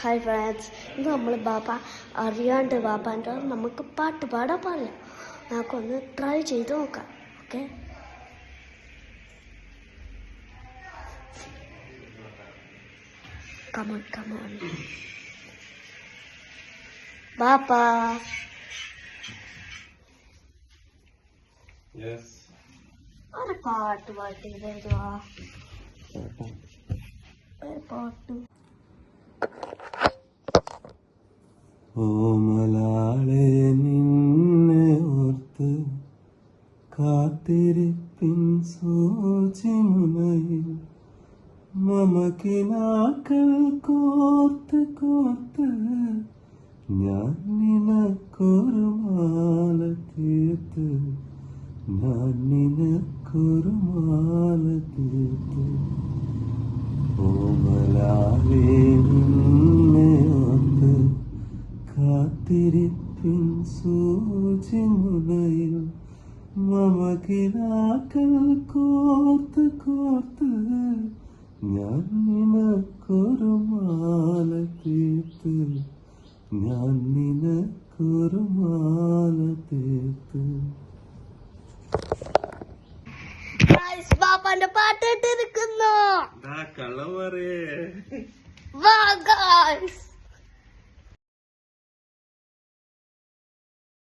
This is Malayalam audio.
ഹായ് ഫ്രണ്ട്സ്, ഇത് നമ്മൾ ബാബ അറിയാണ്ട് ബാബാൻ്റെ നമുക്ക് പാട്ട് പാടാൻ പറയാം. നമുക്കൊന്ന് ട്രൈ ചെയ്ത് നോക്കാം. ഓക്കെ, കമോൺ കമോൺ ബാബ. ഒരു പാട്ട് പാട്ട് തരുവാ. ഒരു പാട്ട്. ഓമലാളെ നിന്നെ ഓർത്ത് കാത്തിരിപ്പിൻ സൂചിമുനയിൽ മമക്കിനാക്കൾ കോർത്ത് കോർത്ത് ഞാൻ നിനക്കൊരു മാല തീർത്ത്, ഞാൻ നിനക്കൊരു മാല തീർത്ത്. ഓമലാളെ നിന്നെ ഓർത്ത് കാത്തിരിപ്പിൻ സൂചിമുനയിൽ മമകിനാക്കൾ കോർത്ത് കോർത്ത് ഞാൻ നിനക്കൊരു മാല തീർത്ത്, ഞാൻ നിനക്കൊരു മാല തീർത്ത്. ബാബാന്റെ പാട്ട് ഇട്ടിരിക്കുന്നു. കള്ളം പറയേ. വാ ഗായ്സ്.